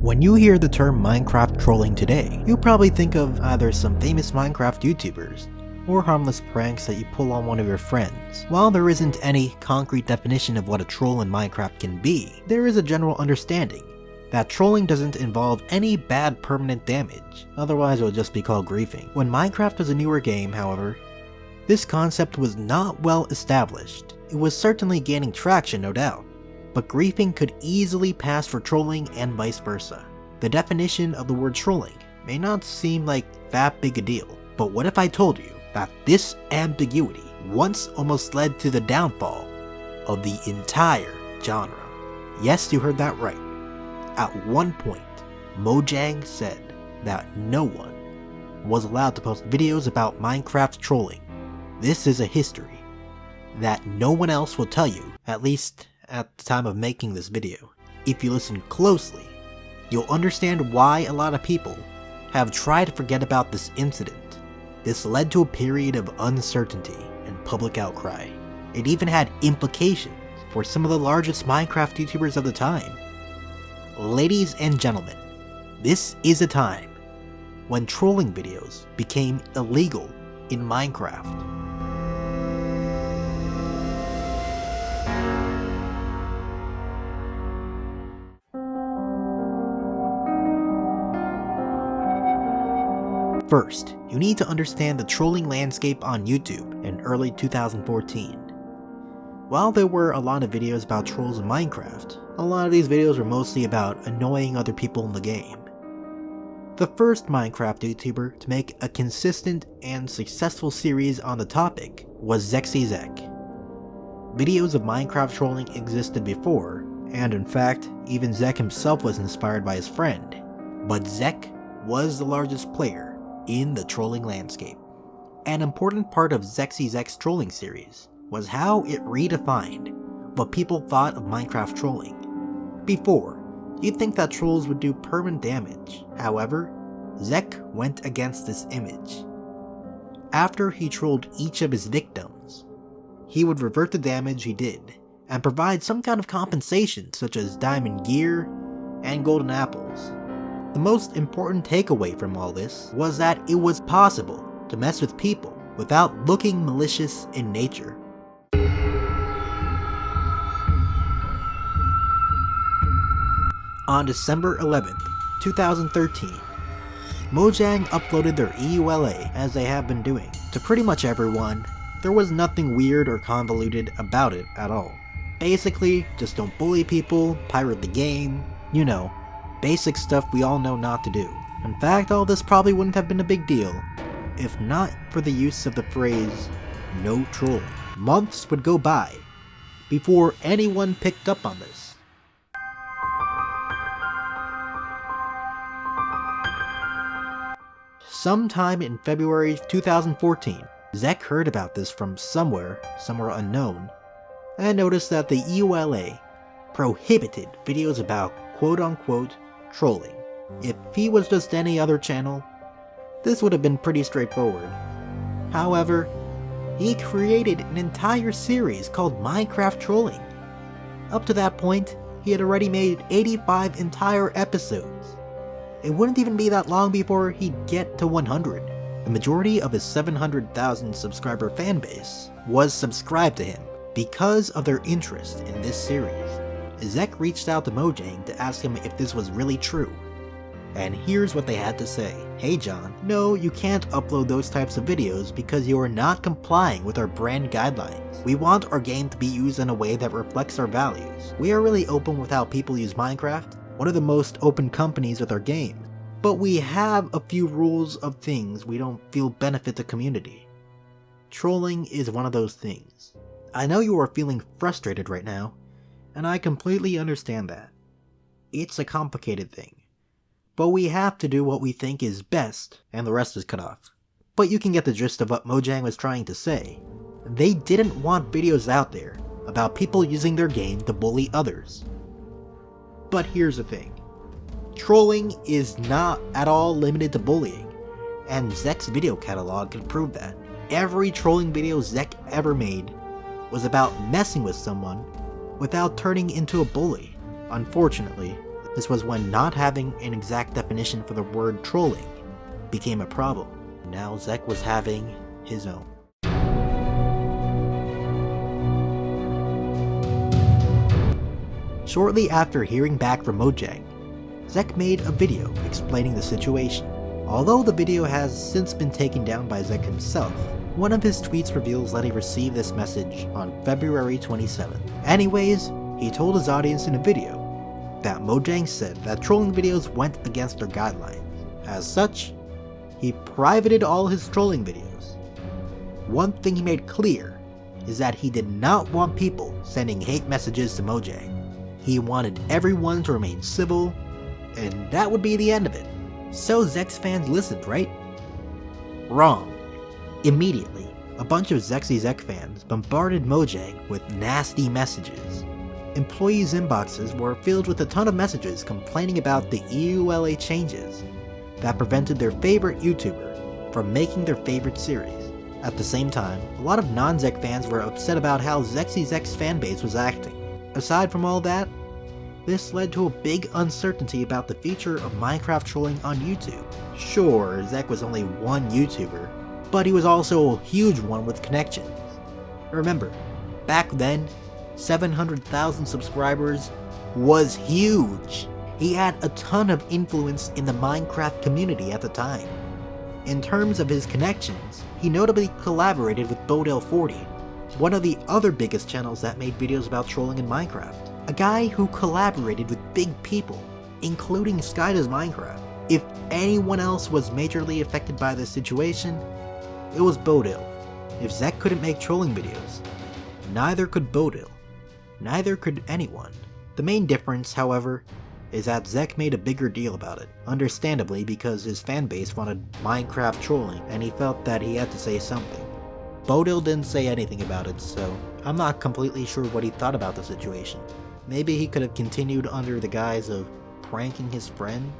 When you hear the term Minecraft trolling today, you probably think of either some famous Minecraft YouTubers, or harmless pranks that you pull on one of your friends. While there isn't any concrete definition of what a troll in Minecraft can be, there is a general understanding that trolling doesn't involve any bad permanent damage, otherwise it would just be called griefing. When Minecraft was a newer game, however, this concept was not well established. It was certainly gaining traction, no doubt, but griefing could easily pass for trolling and vice versa. The definition of the word trolling may not seem like that big a deal, but what if I told you that this ambiguity once almost led to the downfall of the entire genre? Yes, you heard that right. At one point, Mojang said that no one was allowed to post videos about Minecraft trolling. This is a history that no one else will tell you, at least at the time of making this video. If you listen closely, you'll understand why a lot of people have tried to forget about this incident. This led to a period of uncertainty and public outcry. It even had implications for some of the largest Minecraft YouTubers of the time. Ladies and gentlemen, this is a time when trolling videos became illegal in Minecraft. First, you need to understand the trolling landscape on YouTube in early 2014. While there were a lot of videos about trolls in Minecraft, a lot of these videos were mostly about annoying other people in the game. The first Minecraft YouTuber to make a consistent and successful series on the topic was Zack. Videos of Minecraft trolling existed before, and in fact, even Zack himself was inspired by his friend. But Zack was the largest player in the trolling landscape. An important part of Zack's trolling series was how it redefined what people thought of Minecraft trolling. Before, you'd think that trolls would do permanent damage. However, Zack went against this image. After he trolled each of his victims, he would revert the damage he did and provide some kind of compensation such as diamond gear and golden apples. The most important takeaway from all this was that it was possible to mess with people without looking malicious in nature. On December 11th, 2013, Mojang uploaded their EULA, as they have been doing, to pretty much everyone. There was nothing weird or convoluted about it at all. Basically, just don't bully people, pirate the game, you know, basic stuff we all know not to do. In fact, all this probably wouldn't have been a big deal if not for the use of the phrase, no trolling. Months would go by before anyone picked up on this. Sometime in February 2014, Zack heard about this from somewhere unknown, and noticed that the EULA prohibited videos about quote-unquote trolling. If he was just any other channel, this would have been pretty straightforward. However, he created an entire series called Minecraft Trolling. Up to that point, he had already made 85 entire episodes. It wouldn't even be that long before he'd get to 100. The majority of his 700,000 subscriber fanbase was subscribed to him because of their interest in this series. Zack reached out to Mojang to ask him if this was really true. And here's what they had to say. Hey John, no, you can't upload those types of videos because you are not complying with our brand guidelines. We want our game to be used in a way that reflects our values. We are really open with how people use Minecraft, one of the most open companies with our game. But we have a few rules of things we don't feel benefit the community. Trolling is one of those things. I know you are feeling frustrated right now, and I completely understand that. It's a complicated thing. But we have to do what we think is best, and the rest is cut off. But you can get the gist of what Mojang was trying to say. They didn't want videos out there about people using their game to bully others. But here's the thing. Trolling is not at all limited to bullying, and Zack's video catalog can prove that. Every trolling video Zack ever made was about messing with someone without turning into a bully. Unfortunately, This was when not having an exact definition for the word trolling became a problem. Now Zack was having his own. Shortly after hearing back from Mojang, Zack made a video explaining the situation. Although the video has since been taken down by Zack himself, one of his tweets reveals that he received this message on February 27th. Anyways, he told his audience in a video that Mojang said that trolling videos went against their guidelines. As such, he privated all his trolling videos. One thing he made clear is that he did not want people sending hate messages to Mojang. He wanted everyone to remain civil, and that would be the end of it. So Zack's fans listened, right? Wrong. Immediately, a bunch of Zack fans bombarded Mojang with nasty messages. Employees' inboxes were filled with a ton of messages complaining about the EULA changes that prevented their favorite YouTuber from making their favorite series. At the same time, a lot of non-Zack fans were upset about how Zack's fanbase was acting. Aside from all that, this led to a big uncertainty about the future of Minecraft trolling on YouTube. Sure, Zack was only one YouTuber, but he was also a huge one with connections. Remember, back then, 700,000 subscribers was huge. He had a ton of influence in the Minecraft community at the time. In terms of his connections, he notably collaborated with Bodale40, one of the other biggest channels that made videos about trolling in Minecraft. A guy who collaborated with big people, including Skydoes Minecraft. If anyone else was majorly affected by this situation, it was Bodale. If Zack couldn't make trolling videos, neither could Bodale. Neither could anyone. The main difference, however, is that Zack made a bigger deal about it, understandably because his fanbase wanted Minecraft trolling and he felt that he had to say something. Bodale didn't say anything about it, so I'm not completely sure what he thought about the situation. Maybe he could have continued under the guise of pranking his friends,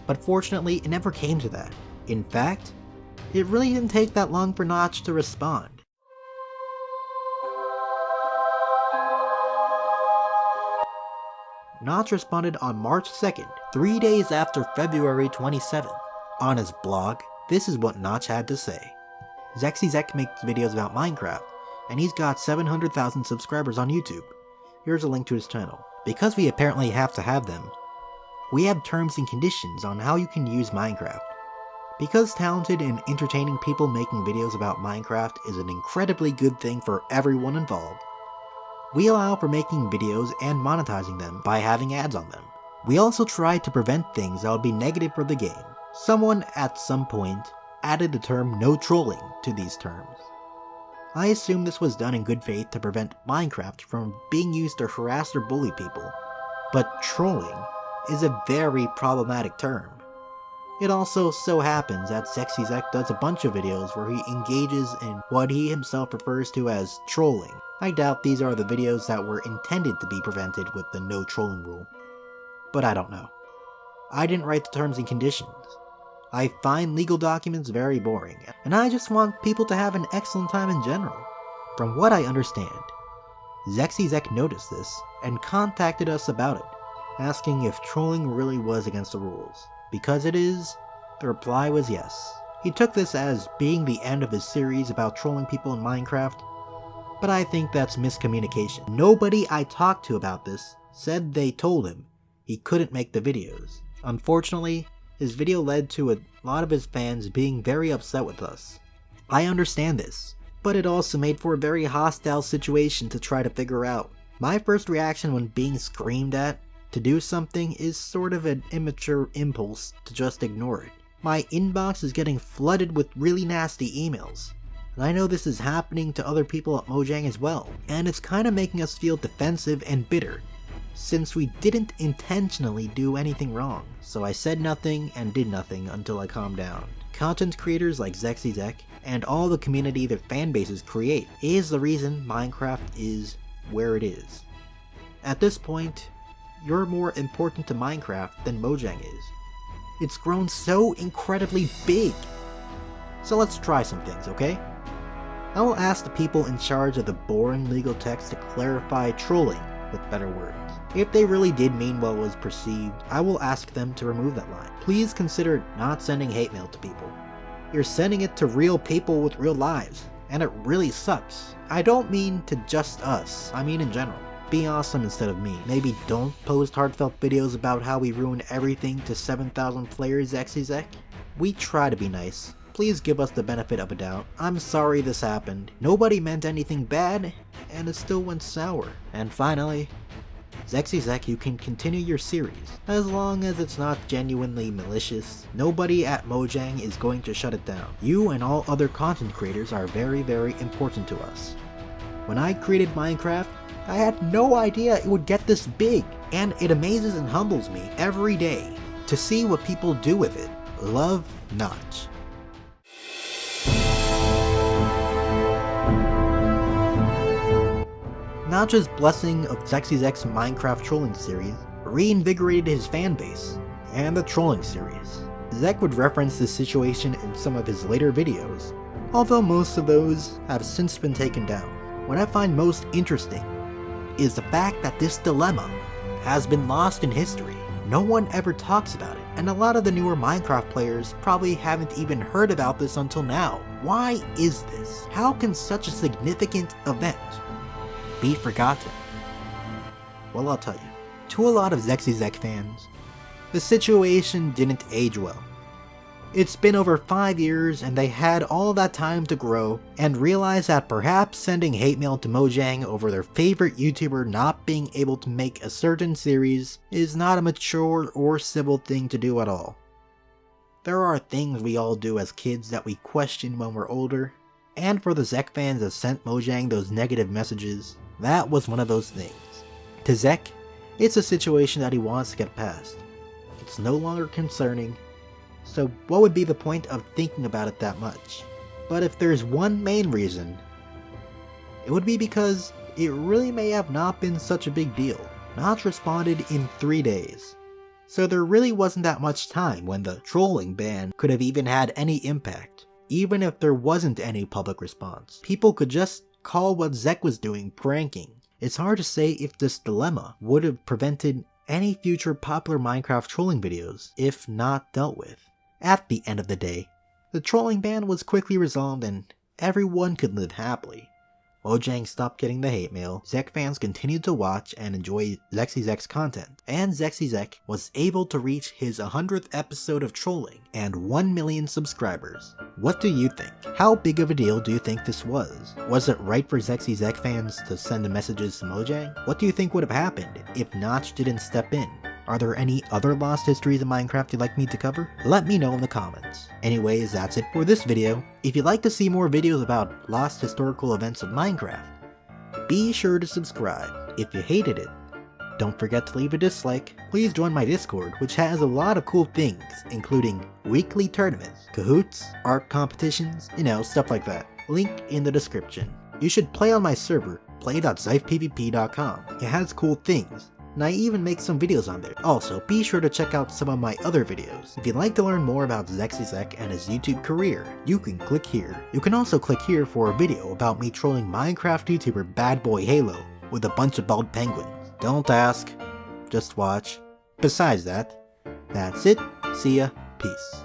but fortunately it never came to that. In fact, it really didn't take that long for Notch to respond. Notch responded on March 2nd, 3 days after February 27th. On his blog, this is what Notch had to say. Zack makes videos about Minecraft, and he's got 700,000 subscribers on YouTube. Here's a link to his channel. Because we apparently have to have them, we have terms and conditions on how you can use Minecraft. Because talented and entertaining people making videos about Minecraft is an incredibly good thing for everyone involved, we allow for making videos and monetizing them by having ads on them. We also try to prevent things that would be negative for the game. Someone at some point added the term no trolling to these terms. I assume this was done in good faith to prevent Minecraft from being used to harass or bully people, but trolling is a very problematic term. It also so happens that Zack does a bunch of videos where he engages in what he himself refers to as trolling. I doubt these are the videos that were intended to be prevented with the no trolling rule, but I don't know. I didn't write the terms and conditions. I find legal documents very boring, and I just want people to have an excellent time in general. From what I understand, Zack noticed this and contacted us about it, asking if trolling really was against the rules. Because it is, the reply was yes. He took this as being the end of his series about trolling people in Minecraft, but I think that's miscommunication. Nobody I talked to about this said they told him he couldn't make the videos. Unfortunately, his video led to a lot of his fans being very upset with us. I understand this, but it also made for a very hostile situation to try to figure out. My first reaction when being screamed at to do something is sort of an immature impulse to just ignore it. My inbox is getting flooded with really nasty emails, and I know this is happening to other people at Mojang as well, and it's kinda making us feel defensive and bitter, since we didn't intentionally do anything wrong. So I said nothing and did nothing until I calmed down. Content creators like Zack and all the community their fanbases create is the reason Minecraft is where it is. At this point, you're more important to Minecraft than Mojang is. It's grown so incredibly big. So let's try some things, okay? I will ask the people in charge of the boring legal text to clarify trolling with better words. If they really did mean what was perceived, I will ask them to remove that line. Please consider not sending hate mail to people. You're sending it to real people with real lives, and it really sucks. I don't mean to just us, I mean in general. Be awesome instead of mean. Maybe don't post heartfelt videos about how we ruin everything to 7,000 players, Zack. We try to be nice. Please give us the benefit of a doubt. I'm sorry this happened. Nobody meant anything bad, and it still went sour. And finally, Zack, you can continue your series. As long as it's not genuinely malicious, nobody at Mojang is going to shut it down. You and all other content creators are very, very important to us. When I created Minecraft, I had no idea it would get this big, and it amazes and humbles me every day to see what people do with it. Love, Notch. Notch's blessing of Zack's Minecraft trolling series reinvigorated his fanbase and the trolling series. Zack would reference this situation in some of his later videos, although most of those have since been taken down. What I find most interesting is the fact that this dilemma has been lost in history. No one ever talks about it, and a lot of the newer Minecraft players probably haven't even heard about this until now. Why is this? How can such a significant event be forgotten? Well, I'll tell you. To a lot of Zack fans, the situation didn't age well. It's been over 5 years and they had all that time to grow and realize that perhaps sending hate mail to Mojang over their favorite YouTuber not being able to make a certain series is not a mature or civil thing to do at all. There are things we all do as kids that we question when we're older, and for the Zack fans that sent Mojang those negative messages, that was one of those things. To Zack, it's a situation that he wants to get past. It's no longer concerning, so what would be the point of thinking about it that much? But if there's one main reason, it would be because it really may have not been such a big deal. Notch responded in 3 days, so there really wasn't that much time when the trolling ban could have even had any impact. Even if there wasn't any public response, people could just call what Zack was doing pranking. It's hard to say if this dilemma would have prevented any future popular Minecraft trolling videos if not dealt with. At the end of the day, the trolling ban was quickly resolved and everyone could live happily. Mojang stopped getting the hate mail, Zack fans continued to watch and enjoy Zack's content, and Zack was able to reach his 100th episode of trolling and 1 million subscribers. What do you think? How big of a deal do you think this was? Was it right for Zack fans to send the messages to Mojang? What do you think would have happened if Notch didn't step in? Are there any other lost histories of Minecraft you'd like me to cover? Let me know in the comments. Anyways, that's it for this video. If you'd like to see more videos about lost historical events of Minecraft, be sure to subscribe. If you hated it, don't forget to leave a dislike. Please join my Discord, which has a lot of cool things, including weekly tournaments, cahoots, art competitions, stuff like that. Link in the description. You should play on my server, play.zyphpvp.com. It has cool things, and I even make some videos on there. Also, be sure to check out some of my other videos. If you'd like to learn more about Zack and his YouTube career, you can click here. You can also click here for a video about me trolling Minecraft YouTuber Bad Boy Halo with a bunch of bald penguins. Don't ask, just watch. Besides that, that's it. See ya. Peace.